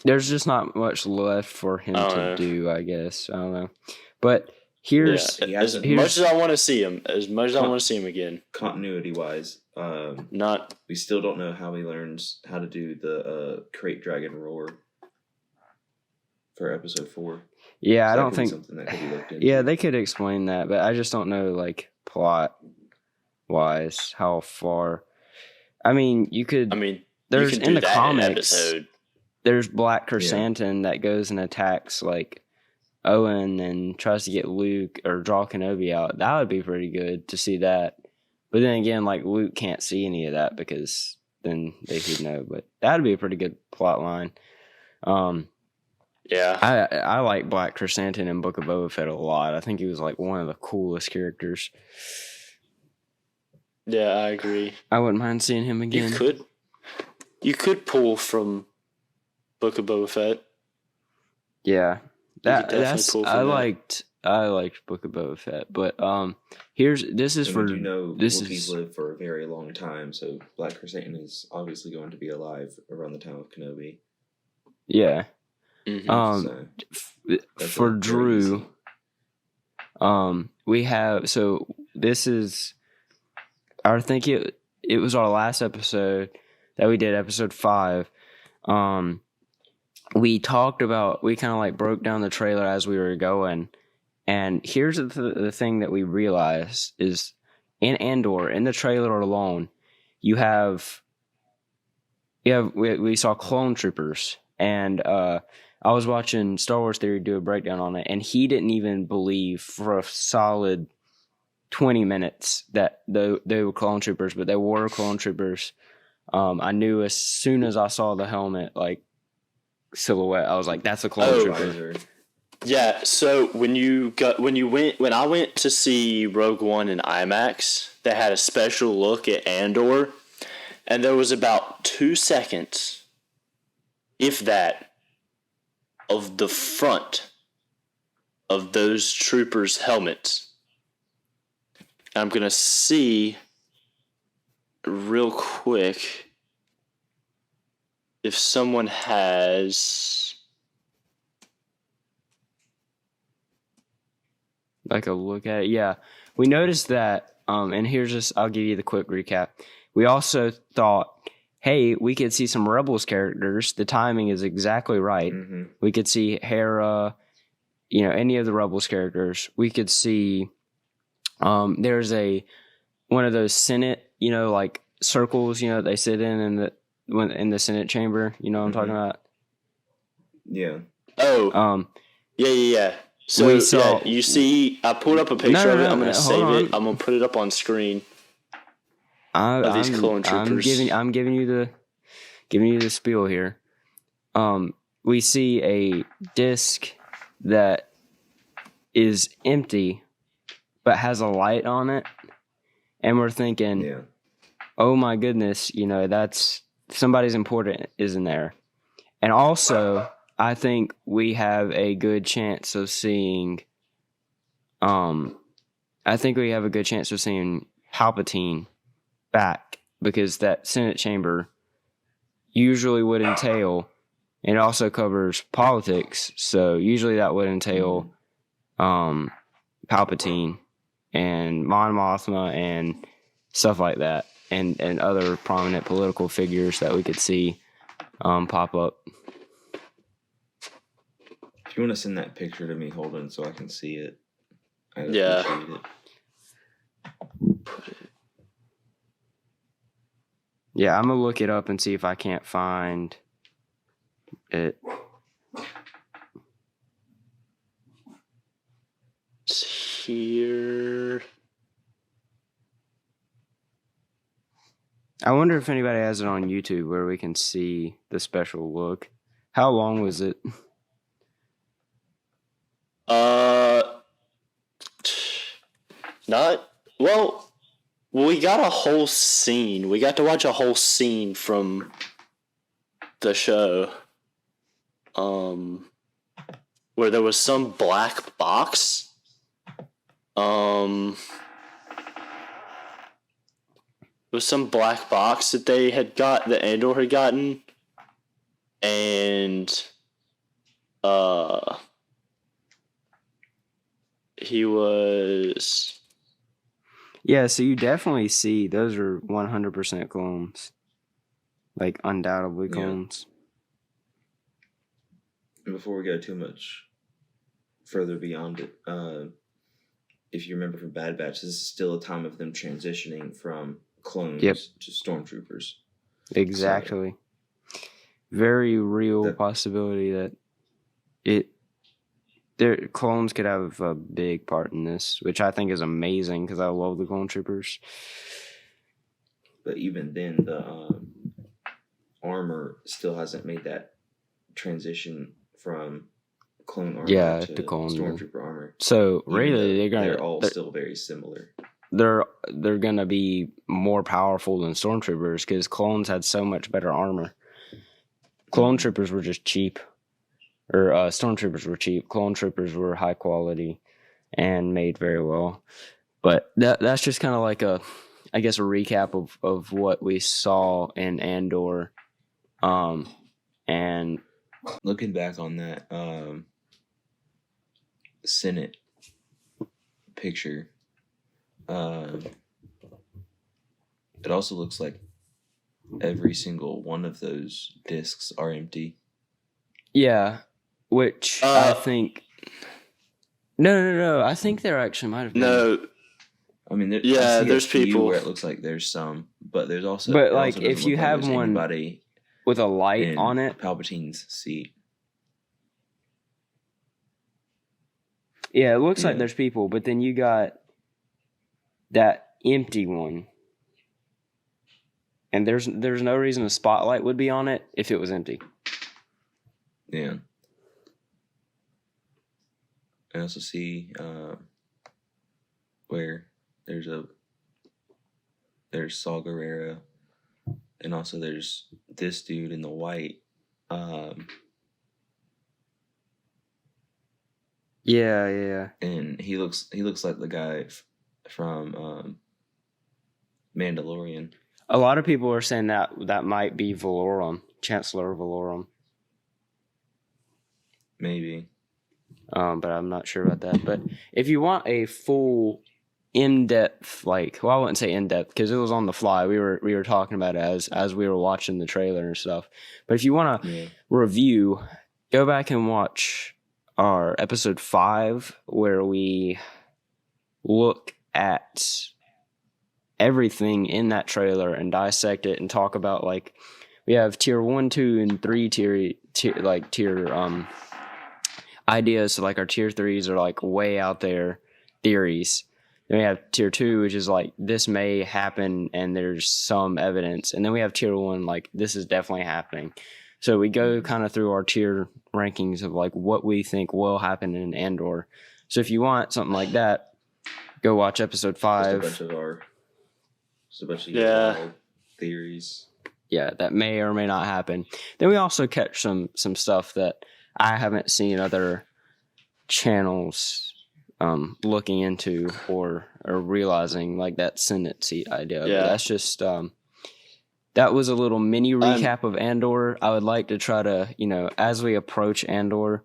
there's just not much left for him to do, I guess. I don't know. But here's as much as I want to see him, again. Continuity wise, we still don't know how he learns how to do the Crate Dragon roar for episode 4. Yeah, so I don't think something that could be looked into. Yeah, they could explain that, but I just don't know like plot wise how far. I mean, there's in the comics. There's Black Chrysanthemum that goes and attacks like Owen and tries to get Luke or draw Kenobi out. That would be pretty good to see that. But then again, like Luke can't see any of that because then they could know. But that would be a pretty good plot line. Yeah, I like Black Chrysanthemum in Book of Boba Fett a lot. I think he was like one of the coolest characters. Yeah, I agree. I wouldn't mind seeing him again. You could pull from Book of Boba Fett. Yeah, I liked Book of Boba Fett, but Wookiees lived for a very long time, so Black Chrysanthemum is obviously going to be alive around the time of Kenobi. Yeah. Mm-hmm. For Drew, we have this is. I think it was our last episode that we did, episode 5. We talked about, we kind of like broke down the trailer as we were going, and here's the thing that we realized is in Andor, in the trailer alone, we saw clone troopers, and I was watching Star Wars Theory do a breakdown on it, and he didn't even believe for a solid 20 minutes that they were clone troopers, but they were clone troopers. I knew as soon as I saw the helmet, like, silhouette, I was like, that's a clone trooper. Yeah, so when I went to see Rogue One in IMAX, they had a special look at Andor, and there was about 2 seconds, if that, of the front of those troopers' helmets. I'm going to see real quick if someone has like a look at it. Yeah, we noticed that, and I'll give you the quick recap. We also thought, hey, we could see some Rebels characters. The timing is exactly right. Mm-hmm. We could see Hera, any of the Rebels characters. We could see, there's one of those Senate, like circles, they sit in the Senate chamber. You know what I'm talking about? Yeah. Oh. Yeah. So you see, I pulled up a picture of it. I'm going to save it. I'm going to put it up on screen. These clone troopers. I'm giving you the spiel here. We see a disc that is empty but has a light on it, and we're thinking, oh my goodness, that's somebody's important is in there. And also, I think we have a good chance of seeing Palpatine back, because that Senate chamber usually would entail, and it also covers politics, so usually that would entail Palpatine and Mon Mothma and stuff like that, and other prominent political figures that we could see pop up. If you want to send that picture to me, hold on, so I can see it. I'd appreciate it. Yeah, I'm going to look it up and see if I can't find it. It's here. I wonder if anybody has it on YouTube where we can see the special look. How long was it? Not well. We got a whole scene. We got to watch a whole scene from the show. Where there was some black box. It was some black box that they had got, that Andor had gotten, and he was. Yeah, so you definitely see those are 100% clones, like undoubtedly clones. And before we go too much further beyond it, if you remember from Bad Batch, this is still a time of them transitioning from clones to stormtroopers. Exactly. So, very real possibility that their clones could have a big part in this, which I think is amazing because I love the clone troopers. But even then, the armor still hasn't made that transition from clone armor to clone stormtrooper armor. So really, they're all still very similar. They're gonna be more powerful than stormtroopers because clones had so much better armor. Clone troopers were just cheap, or stormtroopers were cheap. Clone troopers were high quality and made very well. But that's just kind of like a recap of what we saw in Andor, and looking back on that Senate picture, it also looks like every single one of those discs are empty. Yeah, which I think. No. I think there actually might have been. No. I mean, there's people where it looks like there's some, but there's also. But like, if you have one with a light on it, Palpatine's seat. Yeah, it looks like there's people, but then you got that empty one, and there's no reason a spotlight would be on it if it was empty. Yeah. I also see where there's Saw Gerrera, and also there's this dude in the white. Yeah. And he looks like the guy from Mandalorian. A lot of people are saying that might be Valorum, Chancellor Valorum. Maybe. But I'm not sure about that. But if you want a full in-depth, I wouldn't say in-depth because it was on the fly. We were talking about it as we were watching the trailer and stuff. But if you want to review, go back and watch our episode 5 where we look at everything in that trailer and dissect it and talk about we have tier 1, 2, and 3 tier ideas. So our tier 3s are way out there theories. Then we have tier 2, which is this may happen and there's some evidence. And then we have tier 1, this is definitely happening. So we go kind of through our tier rankings of what we think will happen in Andor. So if you want something like that, go watch episode 5. Just a bunch of theories. Yeah, that may or may not happen. Then we also catch some stuff that I haven't seen other channels looking into or realizing, that Senate seat idea. Yeah. But that's just that was a little mini recap of Andor. I would like to try to, as we approach Andor,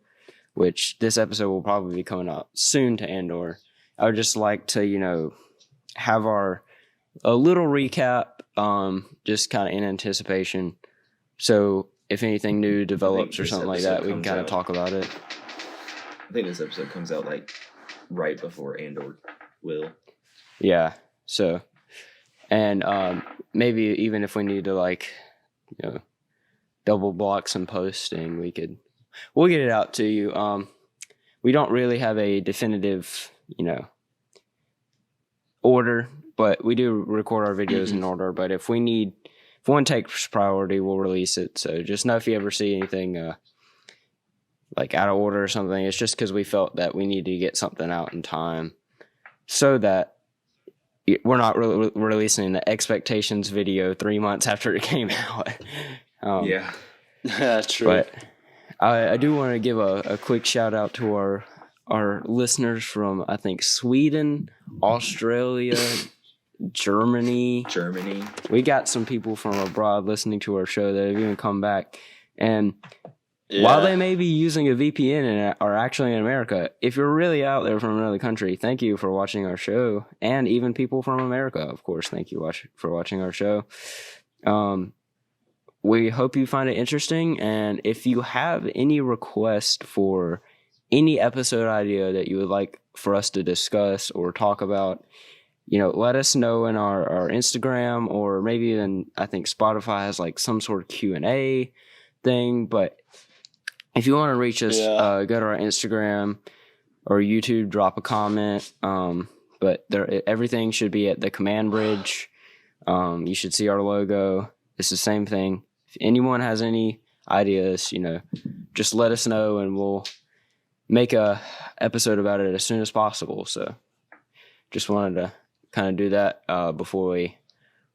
which this episode will probably be coming out soon to Andor, I would just like to, have a little recap, just kind of in anticipation. So if anything new develops or something like that, we can kind of talk about it. I think this episode comes out right before Andor will. Yeah. So, and maybe even if we need to double block some posting, we'll get it out to you. We don't really have a definitive, order but we do record our videos in order. But if one takes priority, we'll release it. So just know if you ever see anything like out of order or something, it's just because we felt that we need to get something out in time so that we're not releasing the expectations video 3 months after it came out. Yeah. That's true. But I do want to give a quick shout out to our listeners from, I think, Sweden, Australia, Germany. We got some people from abroad listening to our show that have even come back. And while they may be using a VPN and are actually in America, if you're really out there from another country, thank you for watching our show. And even people from America, of course, thank you for watching our show. We hope you find it interesting. And if you have any request for any episode idea that you would like for us to discuss or talk about, let us know in our Instagram, or maybe even, I think Spotify has like some sort of Q&A thing. But if you want to reach us, go to our Instagram or YouTube, drop a comment. But everything should be at the Command Bridge. You should see our logo. It's the same thing. If anyone has any ideas, just let us know and we'll make a episode about it as soon as possible. So just wanted to kind of do that before we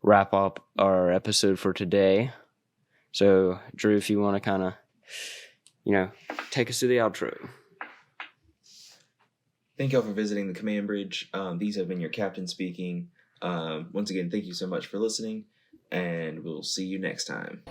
wrap up our episode for today. So Drew, if you want to kind of, take us to the outro. Thank y'all for visiting the Command Bridge. These have been your captain speaking. Once again, thank you so much for listening, and we'll see you next time.